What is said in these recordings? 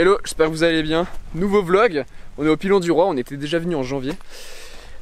Hello, j'espère que vous allez bien. Nouveau vlog, on est au Pilon du Roi, on était déjà venu en janvier.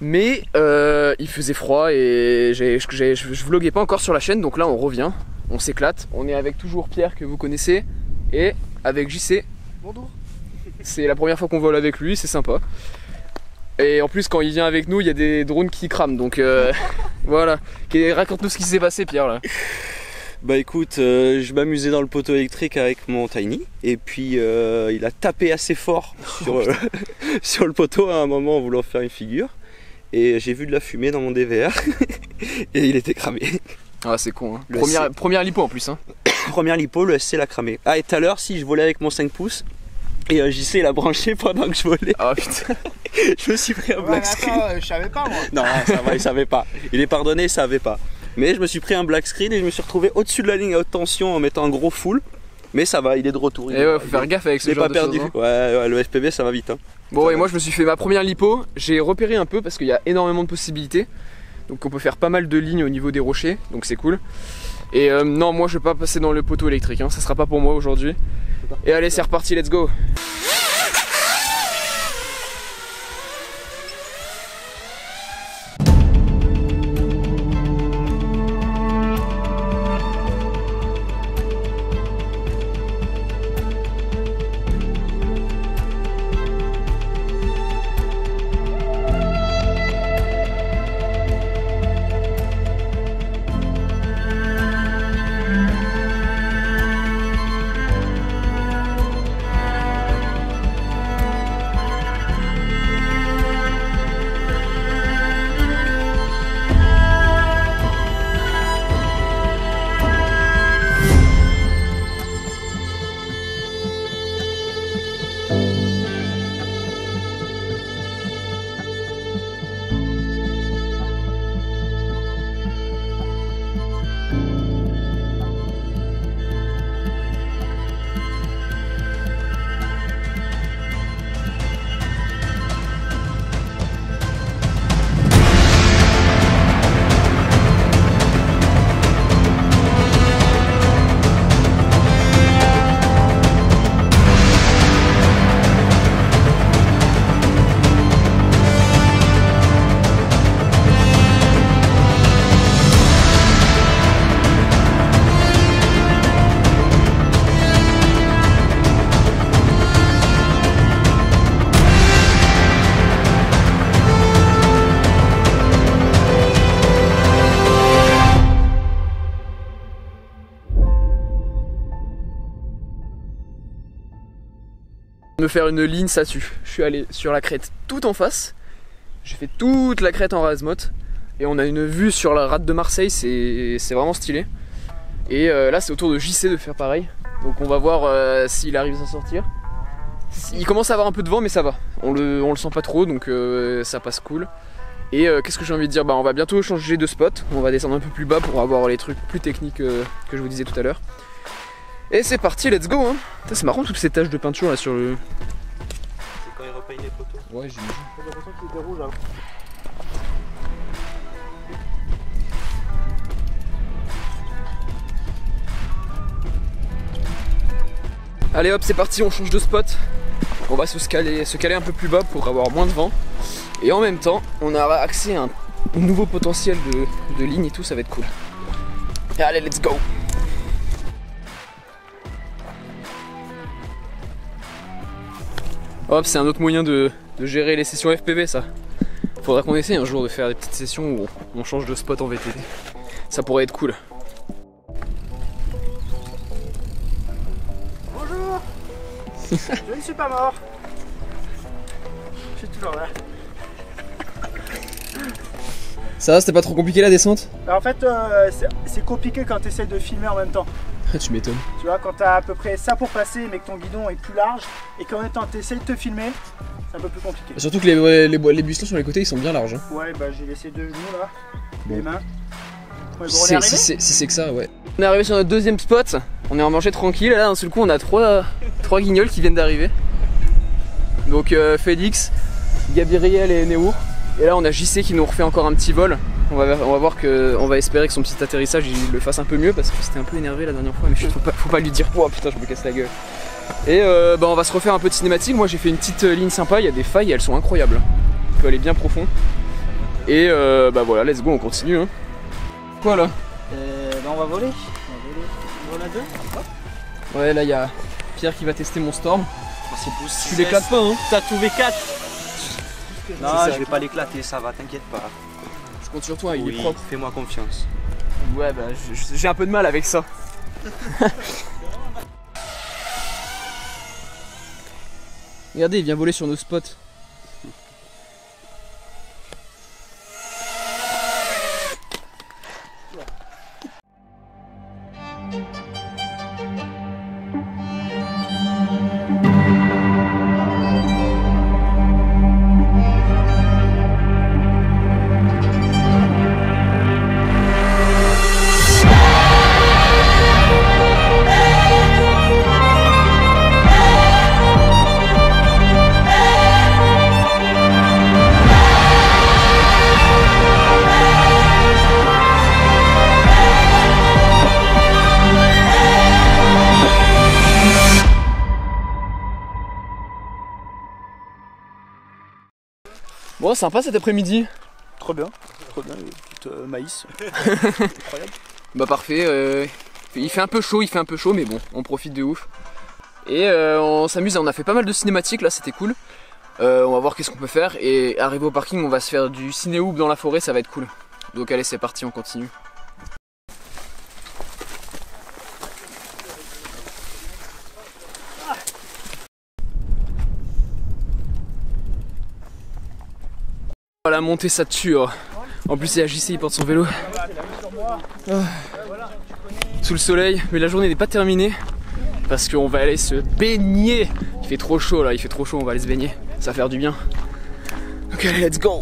Mais il faisait froid et je vloguais pas encore sur la chaîne, donc là on revient, on s'éclate. On est avec toujours Pierre que vous connaissez et avec JC. Bonjour. C'est la première fois qu'on vole avec lui, c'est sympa. Et en plus quand il vient avec nous, il y a des drones qui crament, donc voilà. Raconte-nous ce qui s'est passé Pierre là. Bah écoute, je m'amusais dans le poteau électrique avec mon Tiny et puis il a tapé assez fort sur le poteau à un moment en voulant faire une figure et j'ai vu de la fumée dans mon DVR et il était cramé. Ah c'est con hein. Première lipo en plus hein. Première lipo, le SC l'a cramé. Ah et tout à l'heure si je volais avec mon 5 pouces et JC l'a branché pendant que je volais. Ah putain. Je me suis pris un black screen. Je savais pas moi. Non ça va, il savait pas. Il est pardonné, il savait pas. Mais je me suis pris un black screen et je me suis retrouvé au-dessus de la ligne à haute tension en mettant un gros full. Mais ça va, il est de retour. Et ouais, faut faire gaffe avec ce genre de choses. Il est pas perdu. Ouais, le FPV ça va vite. Hein. Bon, et moi je me suis fait ma première lipo. J'ai repéré un peu parce qu'il y a énormément de possibilités. Donc on peut faire pas mal de lignes au niveau des rochers. Donc c'est cool. Et non, moi je vais pas passer dans le poteau électrique. Hein. Ça sera pas pour moi aujourd'hui. Et allez, c'est reparti, let's go. Me faire une ligne, ça tue. Je suis allé sur la crête tout en face. J'ai fait toute la crête en Razmot. Et on a une vue sur la rade de Marseille, c'est vraiment stylé. Et là c'est au tour de JC de faire pareil. Donc on va voir s'il arrive à s'en sortir. Il commence à avoir un peu de vent mais ça va. On le sent pas trop donc ça passe cool. Et qu'est-ce que j'ai envie de dire, bah on va bientôt changer de spot. On va descendre un peu plus bas pour avoir les trucs plus techniques que je vous disais tout à l'heure. Et c'est parti, let's go hein. C'est marrant toutes ces taches de peinture là sur le... C'est quand il repeigne les poteaux. Ouais j'imagine. J'ai l'impression qu'il était rouge avant. Allez hop c'est parti, on change de spot. On va se caler un peu plus bas pour avoir moins de vent. Et en même temps on a accès à un nouveau potentiel de ligne et tout, ça va être cool. Et allez let's go. Hop, c'est un autre moyen de gérer les sessions FPV ça. Faudra qu'on essaye un jour de faire des petites sessions où on change de spot en VTT. Ça pourrait être cool. Bonjour. Je ne suis pas mort. Je suis toujours là. Ça va, c'était pas trop compliqué la descente? En fait, c'est compliqué quand tu essaies de filmer en même temps. Tu m'étonnes. Tu vois, quand tu as à peu près ça pour passer, mais que ton guidon est plus large, et qu'en même temps tu essaies de te filmer, c'est un peu plus compliqué. Surtout que les buissons sur les côtés ils sont bien larges. Hein. Ouais, bah j'ai laissé deux genoux là, les mains. Ouais, bon, si c'est que ça, ouais. On est arrivé sur notre deuxième spot, on est en manger tranquille, là d'un seul coup on a trois guignols qui viennent d'arriver. Donc Félix, Gabriel et Néour. Et là on a JC qui nous refait encore un petit vol. On va voir on va espérer que son petit atterrissage il le fasse un peu mieux parce que c'était un peu énervé la dernière fois, mais faut pas lui dire. Oh putain, je me casse la gueule. Et on va se refaire un peu de cinématique. Moi j'ai fait une petite ligne sympa, il y a des failles, elles sont incroyables. On peut aller bien profond. Et voilà, let's go, on continue. Hein. Quoi là? On va voler. On vole à deux. Ouais, là il y a Pierre qui va tester mon Storm. Tu l'éclates pas, hein? T'as tout V4. Non, je vais pas l'éclater, ça va, t'inquiète pas. Je compte sur toi, il est Oui, propre. fais-moi confiance. Ouais, bah j'ai un peu de mal avec ça. Regardez, il vient voler sur nos spots. Bon, sympa cet après-midi. Trop bien, maïs. Incroyable. Bah parfait, il fait un peu chaud, mais bon, on profite de ouf. Et on s'amuse, on a fait pas mal de cinématiques là, c'était cool. On va voir qu'est-ce qu'on peut faire. Et arrivé au parking, on va se faire du ciné-hoop dans la forêt, ça va être cool. Donc allez, c'est parti, on continue. La montée ça tue. En plus c'est AJC, il porte son vélo. Sous le soleil, mais la journée n'est pas terminée parce qu'on va aller se baigner. Il fait trop chaud là, il fait trop chaud, on va aller se baigner. Ça va faire du bien. Donc allez, let's go.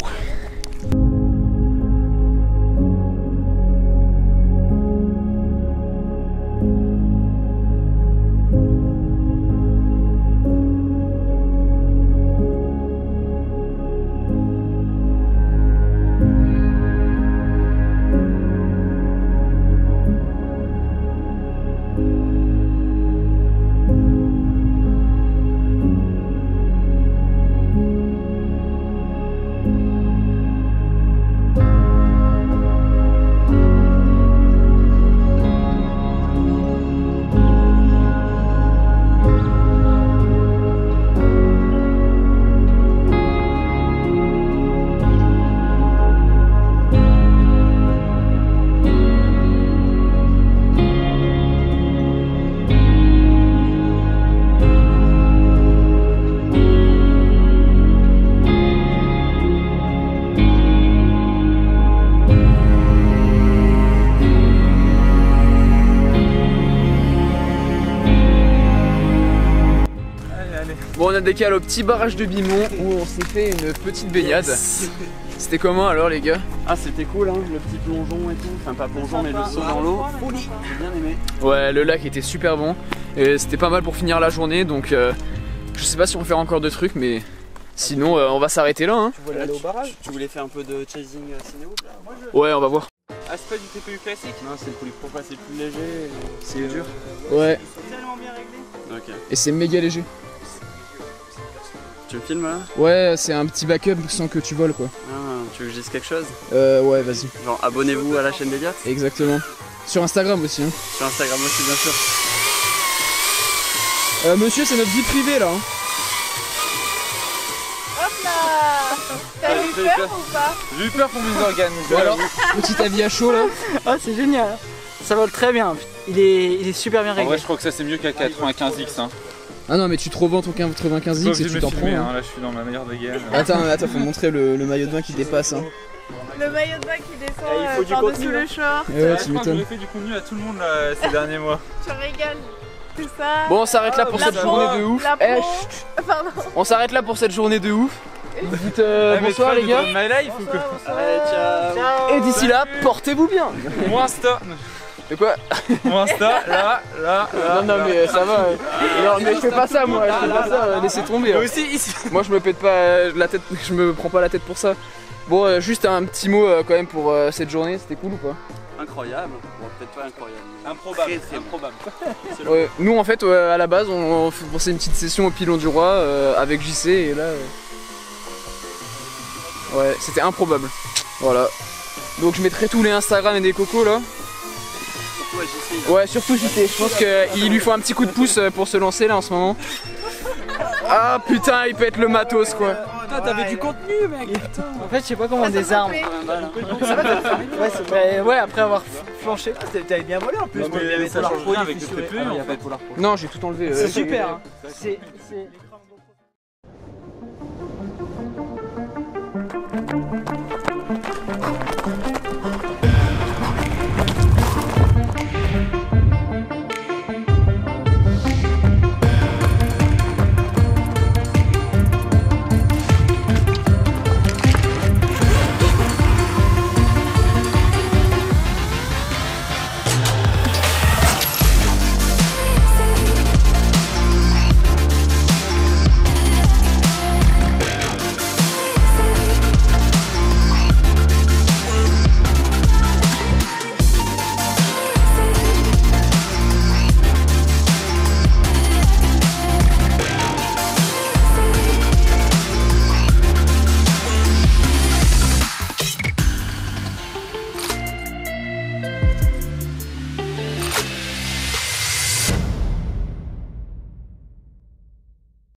Bon, on a décalé au petit barrage de Bimont où on s'est fait une petite baignade. Yes. C'était comment alors les gars? Ah, c'était cool, hein, le petit plongeon et tout. Enfin, pas plongeon, mais le saut dans l'eau. J'ai bien aimé. Ouais, le lac était super bon. Et c'était pas mal pour finir la journée. Donc, je sais pas si on va faire encore de trucs, mais sinon, on va s'arrêter là. Hein. Tu voulais aller au barrage? Tu voulais faire un peu de chasing ciné-hoop là? Ouais, on va voir. Ah, c'est pas du TPU classique? Non, c'est le poulie pro, c'est plus léger. C'est dur. Ouais. C'est tellement bien réglé. Ok. Et c'est méga léger. Tu me filmes là? Ouais, c'est un petit backup sans que tu voles quoi. Ah, tu veux que je dise quelque chose? Ouais, vas-y. Genre, abonnez-vous à la chaîne d'Eliott? Exactement. Sur Instagram aussi. Hein. Sur Instagram aussi, bien sûr. Monsieur, c'est notre vie privée là. Hein. Hop là! T'as eu peur ou pas? J'ai eu peur pour mes organes. Bon alors, petit avis à chaud là. Ah, c'est génial. Ça vole très bien. Il est super bien En réglé. vrai, je crois que ça c'est mieux qu'à 95X. Hein. Ah non, mais tu te revends ton 95X et tu t'en prends. Hein. Là, je suis dans ma meilleure des guerres. Attends, faut montrer le maillot de bain qui dépasse. Hein. Le maillot de bain qui descend il faut du par-dessus contenu, le hein. short. Et ouais, Je tu crois que m'étonnes. j'ai fait du contenu à tout le monde là, ces derniers mois. Tu régales. C'est ça. Bon, on s'arrête là pour La cette peau, journée de ouf. la Eh, peau. chut. Pardon. On s'arrête là pour cette journée de ouf. Vous dites bonsoir les gars. My life ou quoi? Allez, ciao. Et d'ici là, portez-vous bien. Mon Insta. De quoi? Mon Insta, là. Non mais ça va. Non mais je fais pas ça moi, je fais pas ça, laissez tomber. Mais Hein. aussi ici. Moi je me pète pas la tête, je me prends pas la tête pour ça. Bon juste un petit mot quand même pour cette journée, c'était cool ou pas? incroyable. Bon, peut-être pas incroyable. Mais Improbable. Très, très bon. Improbable. Ouais, nous en fait à la base on faisait une petite session au Pilon du Roi avec JC et là ouais c'était improbable. Voilà. Donc je mettrai tous les Instagram et des cocos là. Surtout à JC. Ouais surtout JC. Je pense qu'il lui faut un petit coup de pouce pour se lancer là en ce moment. Ah putain il pète le matos quoi. Putain t'avais du contenu mec. En fait, je sais pas comment on désarme. Ouais, après avoir flanché. T'avais bien volé en plus. Non, mais ça change rien avec le TPE en fait. Non j'ai tout enlevé. C'est super. Hein. C'est